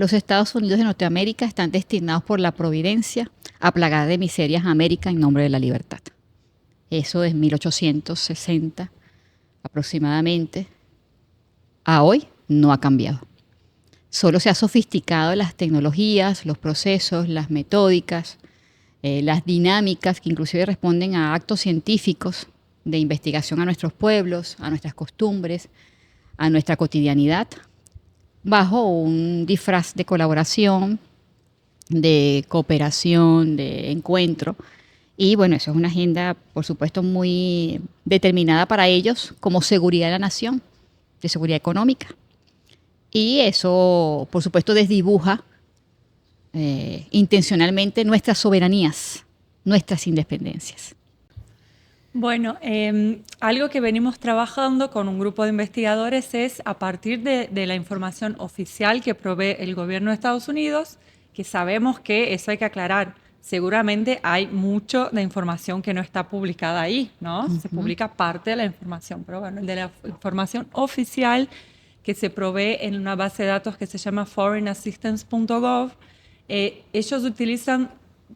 Los Estados Unidos de Norteamérica están destinados por la providencia a plagar de miserias a América en nombre de la libertad. Eso es 1860 aproximadamente. A hoy no ha cambiado. Solo se ha sofisticado las tecnologías, los procesos, las metódicas, las dinámicas que inclusive responden a actos científicos de investigación a nuestros pueblos, a nuestras costumbres, a nuestra cotidianidad, bajo un disfraz de colaboración, de cooperación, de encuentro. Y bueno, eso es una agenda, por supuesto, muy determinada para ellos como seguridad de la nación, de seguridad económica. Y eso, por supuesto, desdibuja intencionalmente nuestras soberanías, nuestras independencias. Bueno, algo que venimos trabajando con un grupo de investigadores es a partir de la información oficial que provee el gobierno de Estados Unidos, que sabemos que eso hay que aclarar. Seguramente hay mucho de información que no está publicada ahí, ¿no? Se publica parte de la información, pero bueno, de la información oficial que se provee en una base de datos que se llama foreignassistance.gov, ellos utilizan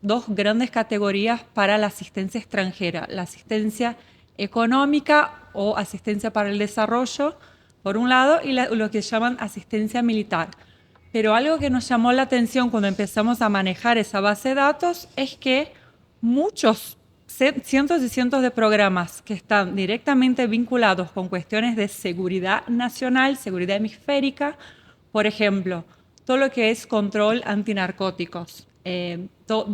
dos grandes categorías para la asistencia extranjera: la asistencia económica o asistencia para el desarrollo, por un lado, y lo que llaman asistencia militar. Pero algo que nos llamó la atención cuando empezamos a manejar esa base de datos es que muchos, cientos y cientos de programas que están directamente vinculados con cuestiones de seguridad nacional, seguridad hemisférica, por ejemplo, todo lo que es control antinarcóticos,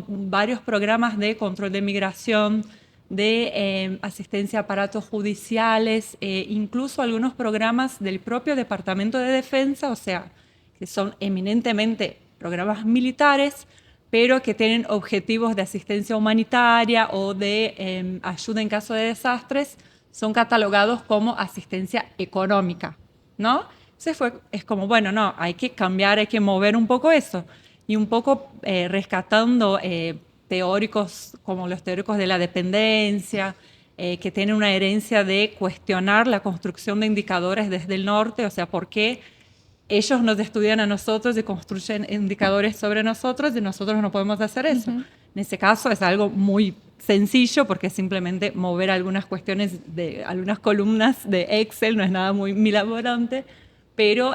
varios programas de control de migración, de asistencia a aparatos judiciales, incluso algunos programas del propio Departamento de Defensa, o sea, que son eminentemente programas militares, pero que tienen objetivos de asistencia humanitaria o de ayuda en caso de desastres, son catalogados como asistencia económica, ¿no? Entonces es como, bueno, no, hay que cambiar, hay que mover un poco eso. Y un poco rescatando teóricos como los teóricos de la dependencia, que tienen una herencia de cuestionar la construcción de indicadores desde el norte, o sea, por qué ellos nos estudian a nosotros y construyen indicadores sobre nosotros y nosotros no podemos hacer eso. En ese caso es algo muy sencillo porque es simplemente mover algunas cuestiones de algunas columnas de Excel, no es nada muy milagrante, pero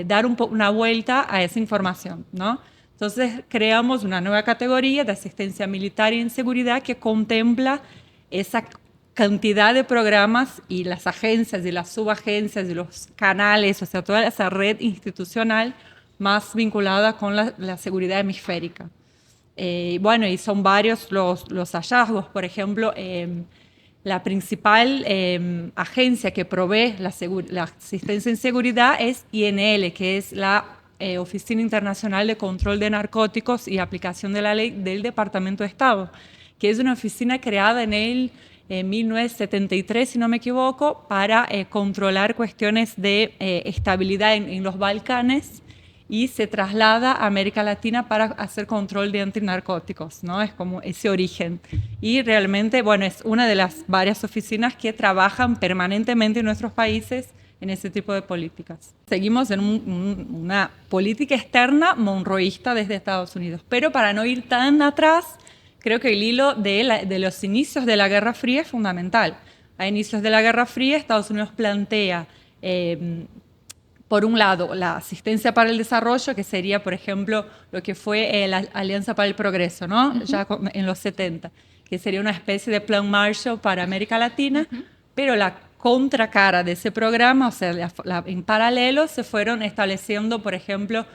dar una vuelta a esa información, ¿no? Entonces creamos una nueva categoría de asistencia militar y en seguridad que contempla esa cantidad de programas y las agencias y las subagencias y los canales, o sea, toda esa red institucional más vinculada con la seguridad hemisférica. Bueno, y son varios los hallazgos. Por ejemplo, la principal agencia que provee la asistencia en seguridad es INL, que es la Oficina Internacional de Control de Narcóticos y Aplicación de la Ley del Departamento de Estado, que es una oficina creada en 1973, si no me equivoco, para controlar cuestiones de estabilidad en los Balcanes, y se traslada a América Latina para hacer control de antinarcóticos, ¿no? Es como ese origen. Y realmente, bueno, es una de las varias oficinas que trabajan permanentemente en nuestros países en ese tipo de políticas. Seguimos en una política externa monroísta desde Estados Unidos, pero para no ir tan atrás, creo que el hilo de los inicios de la Guerra Fría es fundamental. A inicios de la Guerra Fría, Estados Unidos plantea, por un lado, la asistencia para el desarrollo, que sería, por ejemplo, lo que fue la Alianza para el Progreso, ¿no? Ya en los 70, que sería una especie de plan Marshall para América Latina, pero la contracara de ese programa, o sea, en paralelo se fueron estableciendo, por ejemplo,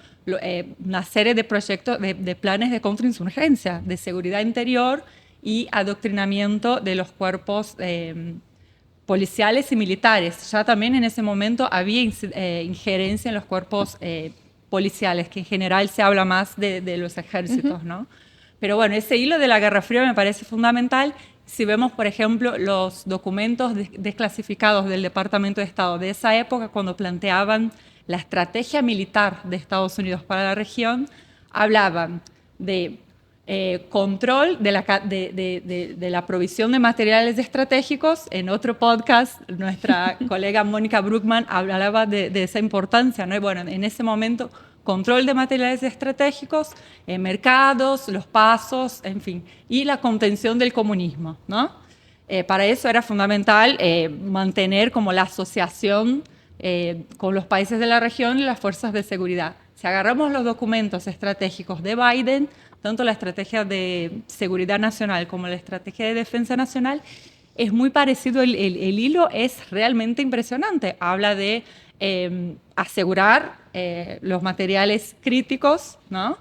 una serie de proyectos, de planes de contrainsurgencia, de seguridad interior y adoctrinamiento de los cuerpos policiales y militares. Ya también en ese momento había injerencia en los cuerpos policiales, que en general se habla más de los ejércitos, ¿no? Pero bueno, ese hilo de la Guerra Fría me parece fundamental. Si vemos, por ejemplo, los documentos desclasificados del Departamento de Estado de esa época, cuando planteaban la estrategia militar de Estados Unidos para la región, hablaban de control de la provisión de materiales estratégicos. En otro podcast, nuestra colega Mónica Bruckmann hablaba de esa importancia, ¿no? Y bueno, en ese momento control de materiales estratégicos, mercados, los pasos, en fin, y la contención del comunismo, ¿no? Para eso era fundamental mantener como la asociación con los países de la región y las fuerzas de seguridad. Si agarramos los documentos estratégicos de Biden, tanto la estrategia de seguridad nacional como la estrategia de defensa nacional, es muy parecido, el hilo es realmente impresionante. Habla de asegurar los materiales críticos, ¿no?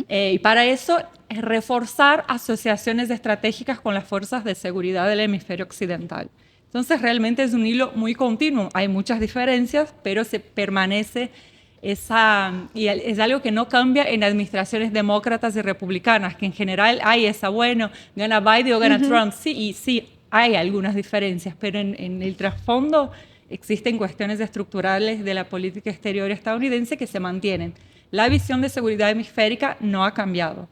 Y para eso reforzar asociaciones estratégicas con las fuerzas de seguridad del hemisferio occidental. Entonces realmente es un hilo muy continuo. Hay muchas diferencias, pero se permanece y es algo que no cambia en administraciones demócratas y republicanas, que en general hay esa, bueno, gana Biden o gana Trump, sí, y sí, hay algunas diferencias, pero en el trasfondo existen cuestiones estructurales de la política exterior estadounidense que se mantienen. La visión de seguridad hemisférica no ha cambiado.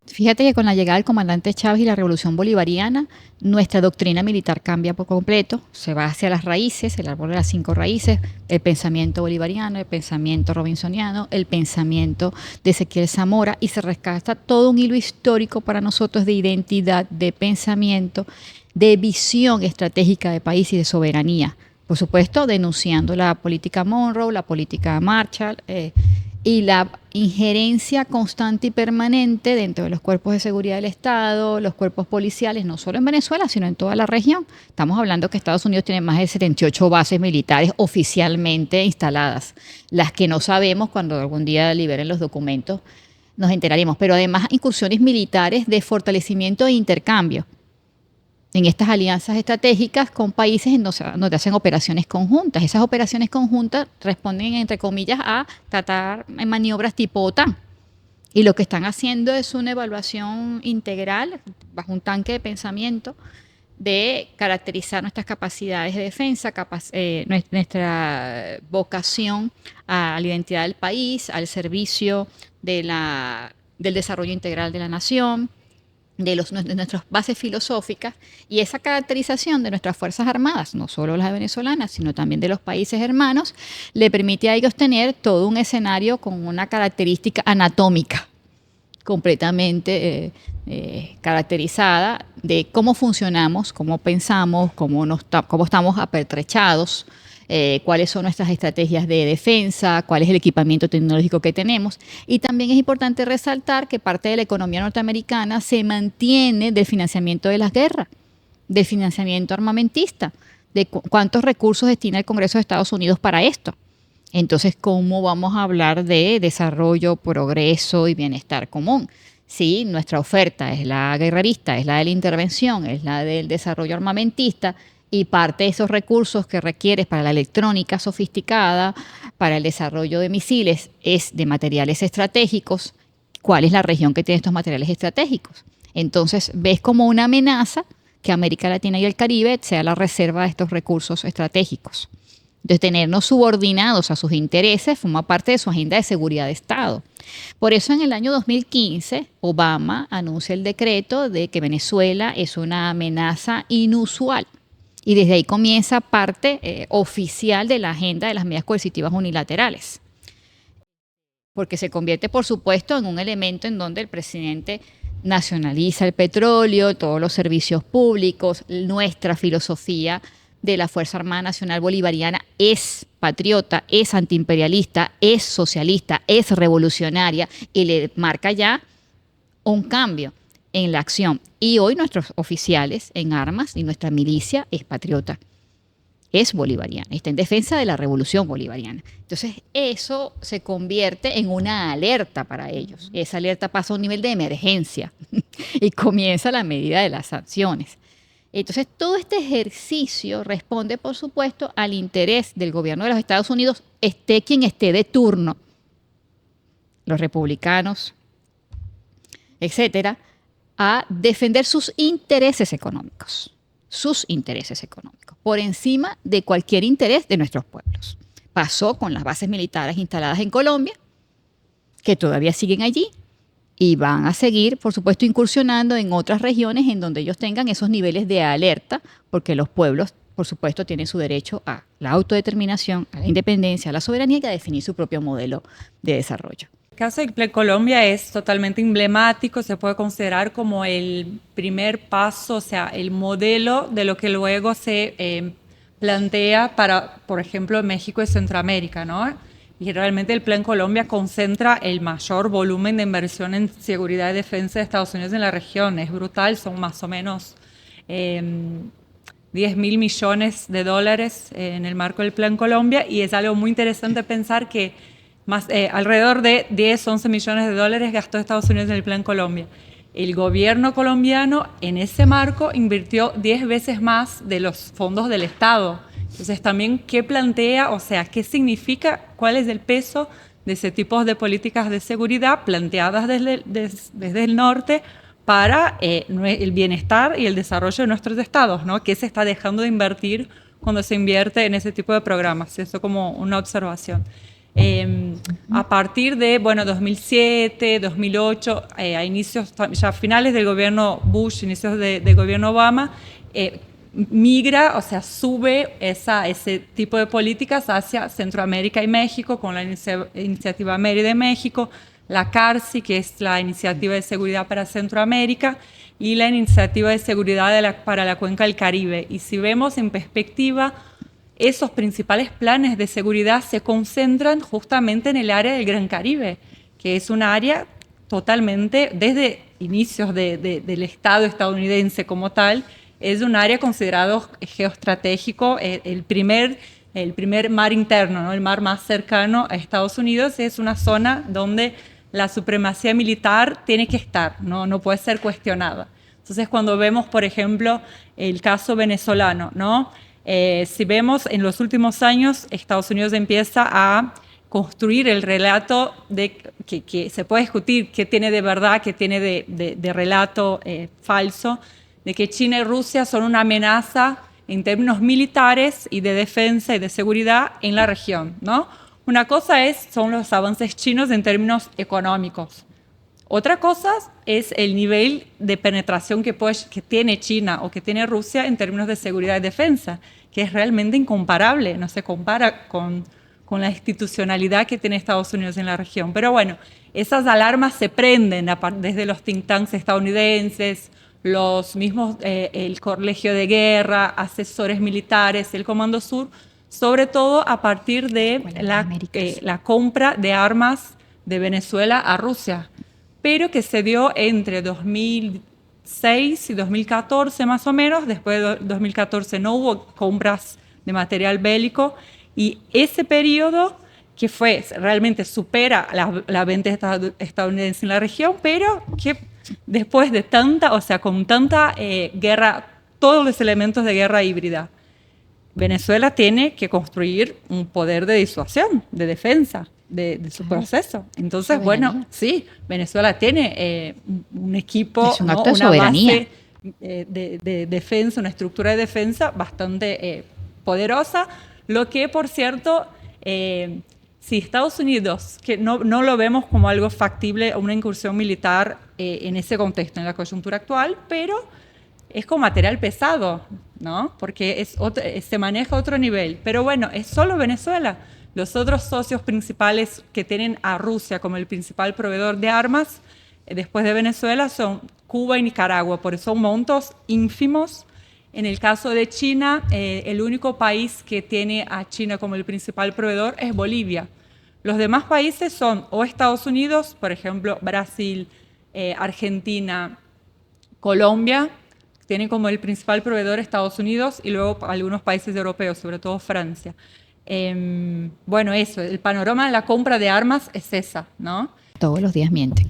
Fíjate que con la llegada del comandante Chávez y la revolución bolivariana, nuestra doctrina militar cambia por completo, se va hacia las raíces, el árbol de las 5 raíces, el pensamiento bolivariano, el pensamiento robinsoniano, el pensamiento de Ezequiel Zamora, y se rescata todo un hilo histórico para nosotros de identidad, de pensamiento, de visión estratégica de país y de soberanía. Por supuesto, denunciando la política Monroe, la política Marshall, y la injerencia constante y permanente dentro de los cuerpos de seguridad del Estado, los cuerpos policiales, no solo en Venezuela, sino en toda la región. Estamos hablando que Estados Unidos tiene más de 78 bases militares oficialmente instaladas. Las que no sabemos, cuando algún día liberen los documentos, nos enteraremos. Pero además incursiones militares de fortalecimiento e intercambio en estas alianzas estratégicas con países en donde hacen operaciones conjuntas. Esas operaciones conjuntas responden, entre comillas, a tratar en maniobras tipo OTAN. Y lo que están haciendo es una evaluación integral, bajo un tanque de pensamiento, de caracterizar nuestras capacidades de defensa, nuestra vocación a la identidad del país, al servicio del desarrollo integral de la nación, de nuestras bases filosóficas, y esa caracterización de nuestras Fuerzas Armadas, no solo las venezolanas, sino también de los países hermanos, le permite a ellos tener todo un escenario con una característica anatómica completamente caracterizada de cómo funcionamos, cómo pensamos, cómo estamos apertrechados, cuáles son nuestras estrategias de defensa, cuál es el equipamiento tecnológico que tenemos. Y también es importante resaltar que parte de la economía norteamericana se mantiene del financiamiento de las guerras, del financiamiento armamentista, de cuántos recursos destina el Congreso de Estados Unidos para esto. Entonces, ¿cómo vamos a hablar de desarrollo, progreso y bienestar común? Sí, nuestra oferta es la guerrerista, es la de la intervención, es la del desarrollo armamentista, y parte de esos recursos que requieres para la electrónica sofisticada, para el desarrollo de misiles, es de materiales estratégicos. ¿Cuál es la región que tiene estos materiales estratégicos? Entonces, ves como una amenaza que América Latina y el Caribe sea la reserva de estos recursos estratégicos. Entonces, tenernos subordinados a sus intereses forma parte de su agenda de seguridad de Estado. Por eso, en el año 2015, Obama anuncia el decreto de que Venezuela es una amenaza inusual. Y desde ahí comienza parte oficial de la agenda de las medidas coercitivas unilaterales. Porque se convierte, por supuesto, en un elemento en donde el presidente nacionaliza el petróleo, todos los servicios públicos, nuestra filosofía de la Fuerza Armada Nacional Bolivariana es patriota, es antiimperialista, es socialista, es revolucionaria, y le marca ya un cambio en la acción. Y hoy nuestros oficiales en armas y nuestra milicia es patriota, es bolivariana, está en defensa de la revolución bolivariana. Entonces eso se convierte en una alerta para ellos. Esa alerta pasa a un nivel de emergencia y comienza la medida de las sanciones. Entonces todo este ejercicio responde, por supuesto, al interés del gobierno de los Estados Unidos, esté quien esté de turno, los republicanos, etcétera, a defender sus intereses económicos, por encima de cualquier interés de nuestros pueblos. Pasó con las bases militares instaladas en Colombia, que todavía siguen allí, y van a seguir, por supuesto, incursionando en otras regiones en donde ellos tengan esos niveles de alerta, porque los pueblos, por supuesto, tienen su derecho a la autodeterminación, a la independencia, a la soberanía y a definir su propio modelo de desarrollo. caso del Plan Colombia es totalmente emblemático, se puede considerar como el primer paso, o sea, el modelo de lo que luego se plantea para, por ejemplo, México y Centroamérica, ¿no? Y realmente el Plan Colombia concentra el mayor volumen de inversión en seguridad y defensa de Estados Unidos en la región. Es brutal, son más o menos 10.000 millones de dólares en el marco del Plan Colombia, y es algo muy interesante pensar que alrededor de 10, 11 millones de dólares gastó Estados Unidos en el Plan Colombia. El gobierno colombiano en ese marco invirtió 10 veces más de los fondos del Estado. Entonces también, ¿qué plantea? O sea, ¿qué significa? ¿Cuál es el peso de ese tipo de políticas de seguridad planteadas desde el norte para el bienestar y el desarrollo de nuestros estados, ¿no? ¿Qué se está dejando de invertir cuando se invierte en ese tipo de programas? Eso como una observación. A partir de 2007, 2008, a inicios, ya finales del gobierno Bush, inicios del gobierno Obama, migra, o sea, sube ese tipo de políticas hacia Centroamérica y México con la iniciativa Mérida de México, la CARSI, que es la iniciativa de seguridad para Centroamérica, y la iniciativa de seguridad para la cuenca del Caribe. Y si vemos en perspectiva, esos principales planes de seguridad se concentran justamente en el área del Gran Caribe, que es un área totalmente, desde inicios del Estado estadounidense como tal, es un área considerado geoestratégico, el primer mar interno, ¿no? El mar más cercano a Estados Unidos, es una zona donde la supremacía militar tiene que estar, no puede ser cuestionada. Entonces, cuando vemos, por ejemplo, el caso venezolano, ¿no? Si vemos en los últimos años, Estados Unidos empieza a construir el relato de que se puede discutir qué tiene de verdad, qué tiene de relato falso, de que China y Rusia son una amenaza en términos militares y de defensa y de seguridad en la región, ¿no? Una cosa son los avances chinos en términos económicos. Otra cosa es el nivel de penetración que tiene China o que tiene Rusia en términos de seguridad y defensa, que es realmente incomparable, no se compara con la institucionalidad que tiene Estados Unidos en la región. Pero bueno, esas alarmas se prenden desde los think tanks estadounidenses, los mismos, el Colegio de Guerra, asesores militares, el Comando Sur, sobre todo a partir de la compra de armas de Venezuela a Rusia, pero que se dio entre 2006 y 2014 más o menos. Después de 2014 no hubo compras de material bélico, y ese periodo que realmente supera la venta estadounidense en la región, pero que después de con tanta guerra, todos los elementos de guerra híbrida, Venezuela tiene que construir un poder de disuasión, de defensa de su proceso. Entonces, sí, Venezuela tiene un equipo, es un acto de soberanía, base de defensa, una estructura de defensa bastante poderosa, lo que, por cierto, si Estados Unidos, que no lo vemos como algo factible, una incursión militar en ese contexto, en la coyuntura actual, pero es con material pesado, ¿no? Porque se maneja a otro nivel. Pero bueno, es solo Venezuela. Los otros socios principales que tienen a Rusia como el principal proveedor de armas, después de Venezuela, son Cuba y Nicaragua, por eso son montos ínfimos. En el caso de China, el único país que tiene a China como el principal proveedor es Bolivia. Los demás países son o Estados Unidos, por ejemplo, Brasil, Argentina, Colombia, tienen como el principal proveedor Estados Unidos, y luego algunos países europeos, sobre todo Francia. Eso, el panorama de la compra de armas es esa, ¿no? Todos los días mienten.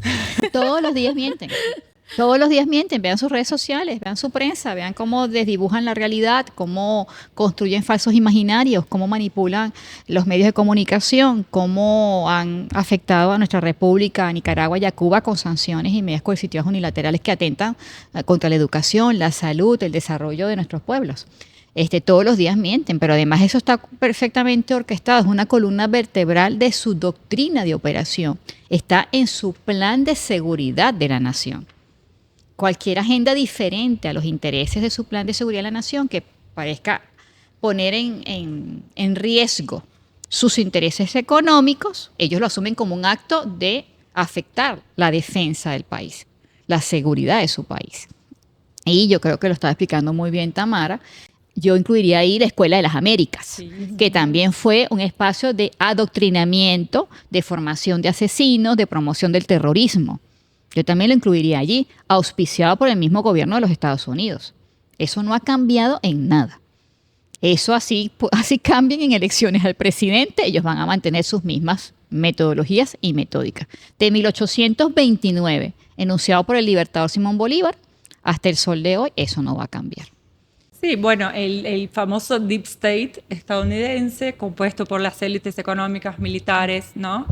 Todos los días mienten. Todos los días mienten. Vean sus redes sociales, vean su prensa, vean cómo desdibujan la realidad, cómo construyen falsos imaginarios, cómo manipulan los medios de comunicación, cómo han afectado a nuestra república, a Nicaragua y a Cuba con sanciones y medidas coercitivas unilaterales que atentan contra la educación, la salud, el desarrollo de nuestros pueblos. Todos los días mienten, pero además eso está perfectamente orquestado, es una columna vertebral de su doctrina de operación, está en su plan de seguridad de la nación. Cualquier agenda diferente a los intereses de su plan de seguridad de la nación que parezca poner en riesgo sus intereses económicos, ellos lo asumen como un acto de afectar la defensa del país, la seguridad de su país. Y yo creo que lo estaba explicando muy bien Tamara. Yo incluiría ahí la Escuela de las Américas, sí, que también fue un espacio de adoctrinamiento, de formación de asesinos, de promoción del terrorismo. Yo también lo incluiría allí, auspiciado por el mismo gobierno de los Estados Unidos. Eso no ha cambiado en nada. Eso así cambien en elecciones al presidente, ellos van a mantener sus mismas metodologías y metódicas. De 1829, enunciado por el libertador Simón Bolívar, hasta el sol de hoy, eso no va a cambiar. Sí, bueno, el famoso Deep State estadounidense, compuesto por las élites económicas, militares, ¿no?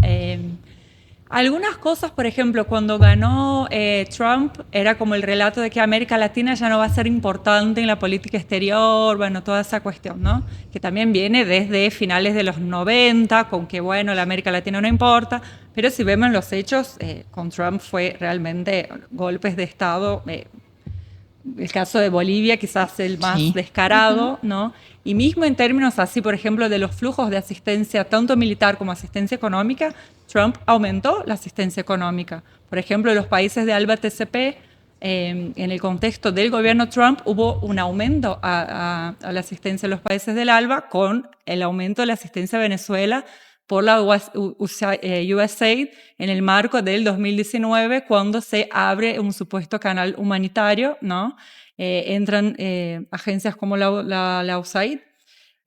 Algunas cosas, por ejemplo, cuando ganó Trump, era como el relato de que América Latina ya no va a ser importante en la política exterior, bueno, toda esa cuestión, ¿no? Que también viene desde finales de los 90, con que, bueno, la América Latina no importa, pero si vemos los hechos, con Trump fue realmente golpes de Estado. El caso de Bolivia quizás el más descarado, ¿no? Y mismo en términos así, por ejemplo, de los flujos de asistencia, tanto militar como asistencia económica, Trump aumentó la asistencia económica. Por ejemplo, en los países de ALBA TCP, en el contexto del gobierno Trump, hubo un aumento a la asistencia a los países del ALBA con el aumento de la asistencia a Venezuela por la USAID en el marco del 2019, cuando se abre un supuesto canal humanitario, ¿no? Entran agencias como la USAID,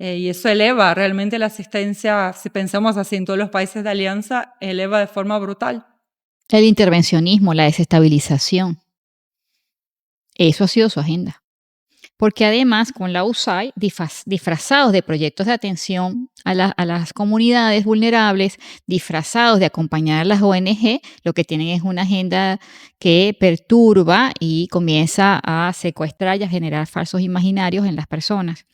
y eso eleva realmente la asistencia, si pensamos así en todos los países de alianza, eleva de forma brutal. El intervencionismo, la desestabilización, eso ha sido su agenda. Porque además con la USAID, disfrazados de proyectos de atención a las comunidades vulnerables, disfrazados de acompañar a las ONG, lo que tienen es una agenda que perturba y comienza a secuestrar y a generar falsos imaginarios en las personas.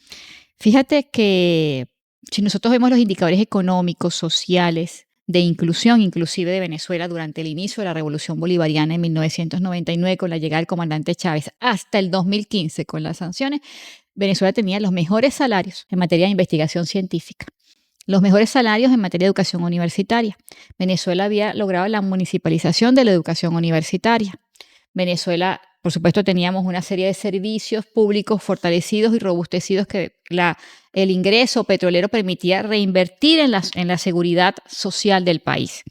Fíjate que si nosotros vemos los indicadores económicos, sociales, de inclusión, inclusive de Venezuela durante el inicio de la Revolución Bolivariana en 1999 con la llegada del comandante Chávez hasta el 2015 con las sanciones, Venezuela tenía los mejores salarios en materia de investigación científica, los mejores salarios en materia de educación universitaria. Venezuela había logrado la municipalización de la educación universitaria. Venezuela, por supuesto, teníamos una serie de servicios públicos fortalecidos y robustecidos que el ingreso petrolero permitía reinvertir en la seguridad social del país.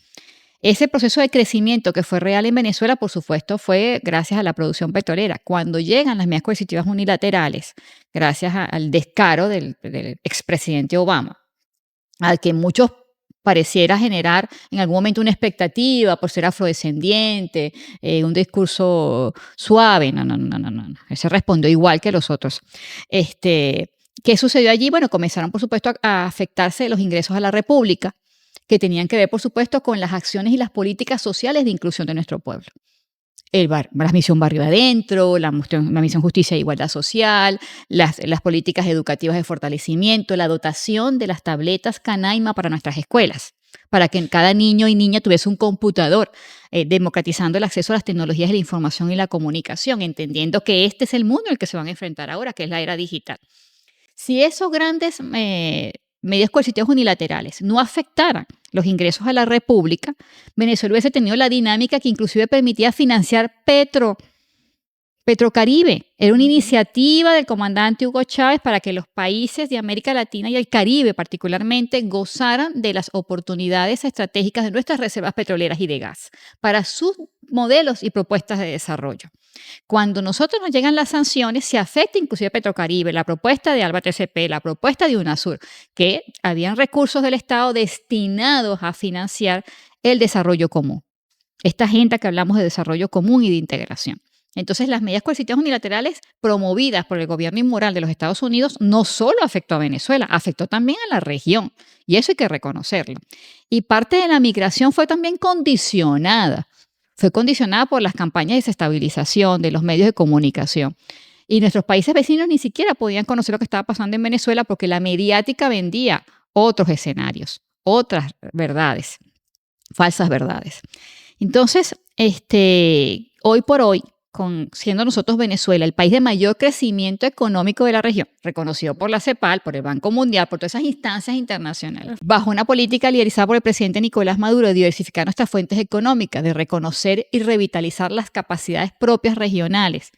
Ese proceso de crecimiento que fue real en Venezuela, por supuesto, fue gracias a la producción petrolera. Cuando llegan las medidas coercitivas unilaterales, gracias al descaro del expresidente Obama, al que muchos pareciera generar en algún momento una expectativa por ser afrodescendiente, un discurso suave. No. Ese respondió igual que los otros. ¿Qué sucedió allí? Bueno, comenzaron, por supuesto, a afectarse los ingresos a la República, que tenían que ver, por supuesto, con las acciones y las políticas sociales de inclusión de nuestro pueblo. La misión Barrio Adentro, la misión Justicia e Igualdad Social, las políticas educativas de fortalecimiento, la dotación de las tabletas Canaima para nuestras escuelas, para que cada niño y niña tuviese un computador, democratizando el acceso a las tecnologías de la información y la comunicación, entendiendo que este es el mundo en el que se van a enfrentar ahora, que es la era digital. Si esos grandes medidas coercitivas unilaterales no afectaran los ingresos a la República, Venezuela hubiese tenido la dinámica que inclusive permitía financiar Petrocaribe. Era una iniciativa del comandante Hugo Chávez para que los países de América Latina y el Caribe particularmente gozaran de las oportunidades estratégicas de nuestras reservas petroleras y de gas para sus modelos y propuestas de desarrollo. Cuando nosotros nos llegan las sanciones, se afecta inclusive Petrocaribe, la propuesta de ALBA TCP, la propuesta de UNASUR, que habían recursos del Estado destinados a financiar el desarrollo común. Esta agenda que hablamos de desarrollo común y de integración. Entonces, las medidas coercitivas unilaterales promovidas por el gobierno inmoral de los Estados Unidos no solo afectó a Venezuela, afectó también a la región. Y eso hay que reconocerlo. Y parte de la migración fue también condicionada. Fue condicionada por las campañas de desestabilización de los medios de comunicación. Y nuestros países vecinos ni siquiera podían conocer lo que estaba pasando en Venezuela porque la mediática vendía otros escenarios, otras verdades, falsas verdades. Entonces, hoy por hoy, siendo nosotros Venezuela el país de mayor crecimiento económico de la región, reconocido por la CEPAL, por el Banco Mundial, por todas esas instancias internacionales, bajo una política liderizada por el presidente Nicolás Maduro de diversificar nuestras fuentes económicas, de reconocer y revitalizar las capacidades propias regionales,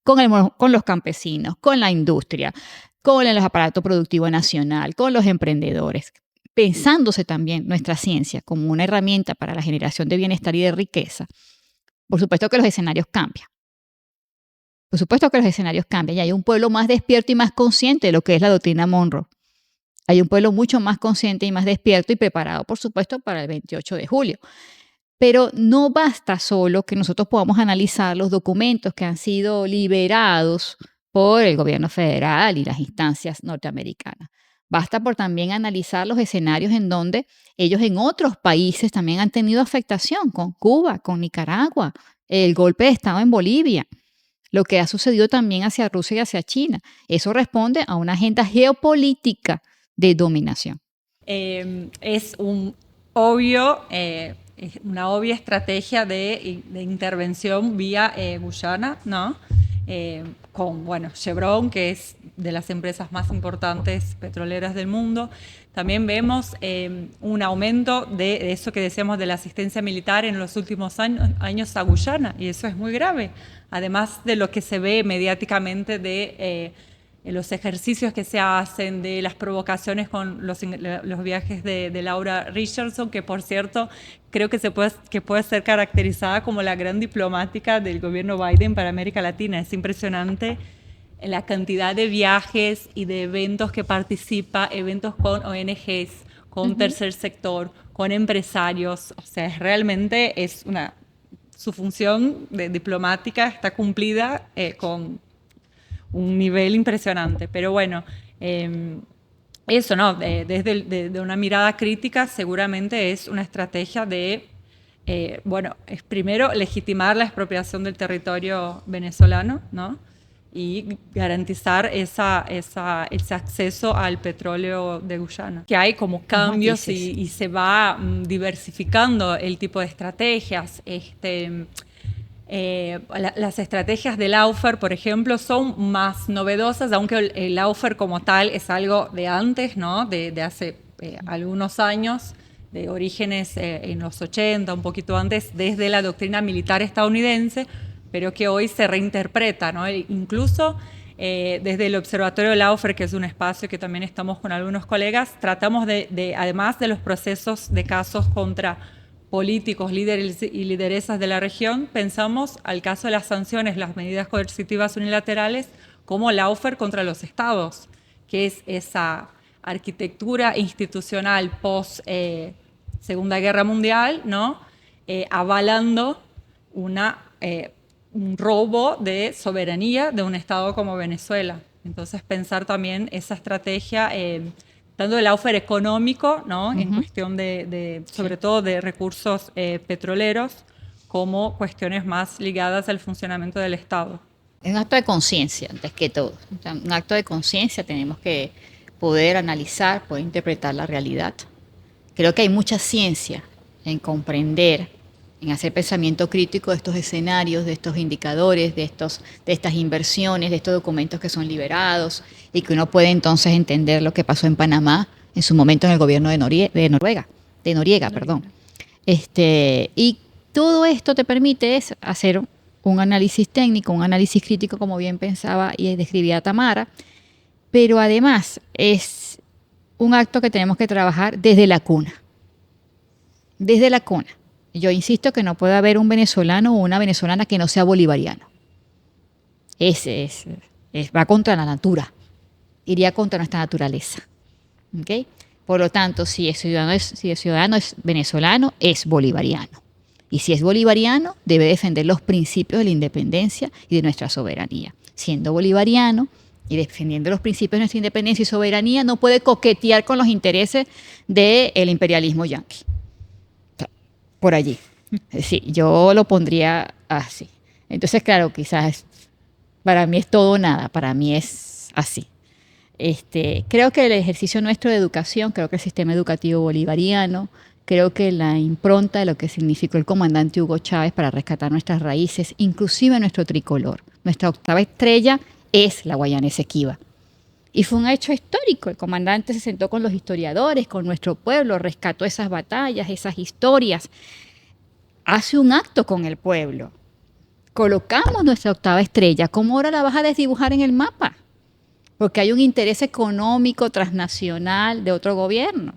con los campesinos, con la industria, con el aparato productivo nacional, con los emprendedores, pensándose también nuestra ciencia como una herramienta para la generación de bienestar y de riqueza. Por supuesto que los escenarios cambian. Por supuesto que los escenarios cambian y hay un pueblo más despierto y más consciente de lo que es la doctrina Monroe. Hay un pueblo mucho más consciente y más despierto y preparado, por supuesto, para el 28 de julio. Pero no basta solo que nosotros podamos analizar los documentos que han sido liberados por el gobierno federal y las instancias norteamericanas. Basta por también analizar los escenarios en donde ellos en otros países también han tenido afectación, con Cuba, con Nicaragua, el golpe de Estado en Bolivia, lo que ha sucedido también hacia Rusia y hacia China. Eso responde a una agenda geopolítica de dominación. Es una obvia estrategia de intervención vía Guyana, ¿no? Con Chevron, que es de las empresas más importantes petroleras del mundo. También vemos un aumento de eso que decíamos de la asistencia militar en los últimos años a Guyana, y eso es muy grave, además de lo que se ve mediáticamente de los ejercicios que se hacen, de las provocaciones con los viajes de Laura Richardson, que por cierto creo que puede ser caracterizada como la gran diplomática del gobierno Biden para América Latina. Es impresionante la cantidad de viajes y de eventos que participa, eventos con ONGs, con tercer sector, con empresarios. O sea, realmente su función de diplomática está cumplida con un nivel impresionante. Pero bueno, eso, ¿no? Desde una mirada crítica, seguramente es una estrategia de, es primero legitimar la expropiación del territorio venezolano, ¿no? Y garantizar ese acceso al petróleo de Guyana. Que hay como cambios y se va diversificando el tipo de estrategias. Las estrategias del Laufer, por ejemplo, son más novedosas, aunque el Laufer como tal es algo de antes, ¿no? De hace algunos años, de orígenes en los 80, un poquito antes, desde la doctrina militar estadounidense, pero que hoy se reinterpreta, ¿no? Incluso desde el Observatorio Laufer, que es un espacio que también estamos con algunos colegas, tratamos además de los procesos de casos contra políticos, líderes y lideresas de la región, pensamos al caso de las sanciones, las medidas coercitivas unilaterales, como Laufer contra los estados, que es esa arquitectura institucional post Segunda Guerra Mundial, ¿no? Avalando un robo de soberanía de un estado como Venezuela. Entonces pensar también esa estrategia tanto el Laufer económico, ¿no? En cuestión sobre todo de recursos petroleros, como cuestiones más ligadas al funcionamiento del Estado. Es un acto de conciencia, antes que todo. O sea, un acto de conciencia, tenemos que poder analizar, poder interpretar la realidad. Creo que hay mucha ciencia en comprender, en hacer pensamiento crítico de estos escenarios, de estos indicadores, de estas inversiones, de estos documentos que son liberados y que uno puede entonces entender lo que pasó en Panamá en su momento en el gobierno de Noriega. Y todo esto te permite hacer un análisis técnico, un análisis crítico, como bien pensaba y describía Tamara, pero además es un acto que tenemos que trabajar desde la cuna. Desde la cuna. Yo insisto que no puede haber un venezolano o una venezolana que no sea bolivariano. Va contra la natura, iría contra nuestra naturaleza. ¿Okay? Por lo tanto, si el ciudadano es venezolano, es bolivariano. Y si es bolivariano, debe defender los principios de la independencia y de nuestra soberanía. Siendo bolivariano y defendiendo los principios de nuestra independencia y soberanía, no puede coquetear con los intereses del imperialismo yanqui. Por allí. Sí, yo lo pondría así. Entonces, claro, quizás para mí es todo o nada, para mí es así. Creo que el ejercicio nuestro de educación, creo que el sistema educativo bolivariano creo que la impronta de lo que significó el comandante Hugo Chávez para rescatar nuestras raíces, inclusive nuestro tricolor. Nuestra octava estrella es la Guayana Esequiba. Y fue un hecho histórico. El comandante se sentó con los historiadores, con nuestro pueblo, rescató esas batallas, esas historias. Hace un acto con el pueblo. Colocamos nuestra octava estrella. ¿Cómo ahora la vas a desdibujar en el mapa? Porque hay un interés económico transnacional de otro gobierno.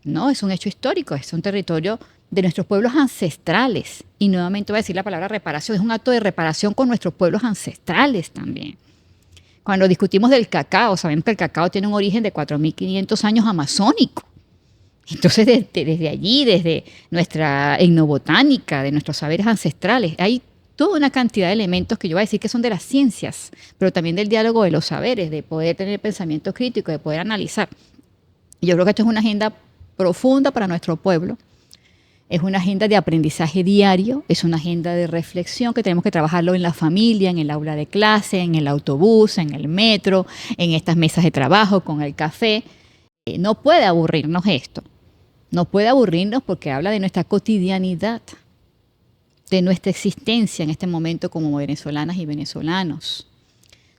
No, es un hecho histórico, es un territorio de nuestros pueblos ancestrales. Y nuevamente voy a decir la palabra reparación, es un acto de reparación con nuestros pueblos ancestrales también. Cuando discutimos del cacao, sabemos que el cacao tiene un origen de 4.500 años amazónico. Entonces, desde allí, desde nuestra etnobotánica, de nuestros saberes ancestrales, hay toda una cantidad de elementos que yo voy a decir que son de las ciencias, pero también del diálogo de los saberes, de poder tener pensamiento crítico, de poder analizar. Yo creo que esto es una agenda profunda para nuestro pueblo. Es una agenda de aprendizaje diario, es una agenda de reflexión que tenemos que trabajarlo en la familia, en el aula de clase, en el autobús, en el metro, en estas mesas de trabajo, con el café. No puede aburrirnos esto. No puede aburrirnos porque habla de nuestra cotidianidad, de nuestra existencia en este momento como venezolanas y venezolanos,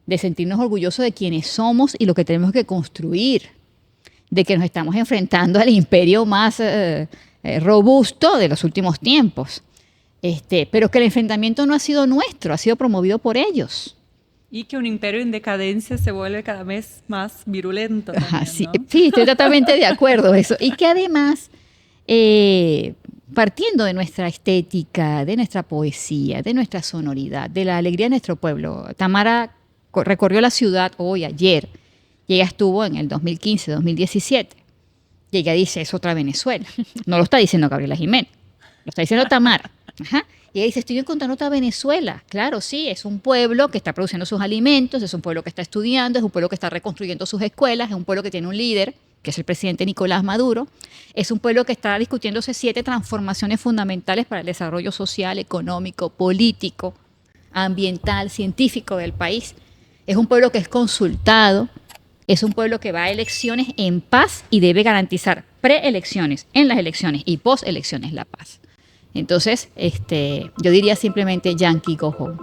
de sentirnos orgullosos de quienes somos y lo que tenemos que construir, de que nos estamos enfrentando al imperio más robusto de los últimos tiempos, pero que el enfrentamiento no ha sido nuestro, ha sido promovido por ellos. Y que un imperio en decadencia se vuelve cada vez más virulento también, ¿no? Sí, estoy totalmente de acuerdo con eso. Y que además, partiendo de nuestra estética, de nuestra poesía, de nuestra sonoridad, de la alegría de nuestro pueblo, Tamara recorrió la ciudad hoy, ayer, y ella estuvo en el 2015, 2017. Y ella dice, es otra Venezuela. No lo está diciendo Gabriela Jiménez, lo está diciendo Tamara. Ajá. Y ella dice, estoy encontrando otra Venezuela. Claro, sí, es un pueblo que está produciendo sus alimentos, es un pueblo que está estudiando, es un pueblo que está reconstruyendo sus escuelas, es un pueblo que tiene un líder, que es el presidente Nicolás Maduro. Es un pueblo que está discutiéndose 7 transformaciones fundamentales para el desarrollo social, económico, político, ambiental, científico del país. Es un pueblo que es consultado. Es un pueblo que va a elecciones en paz y debe garantizar preelecciones, en las elecciones y postelecciones la paz. Entonces, yo diría simplemente Yankee go home.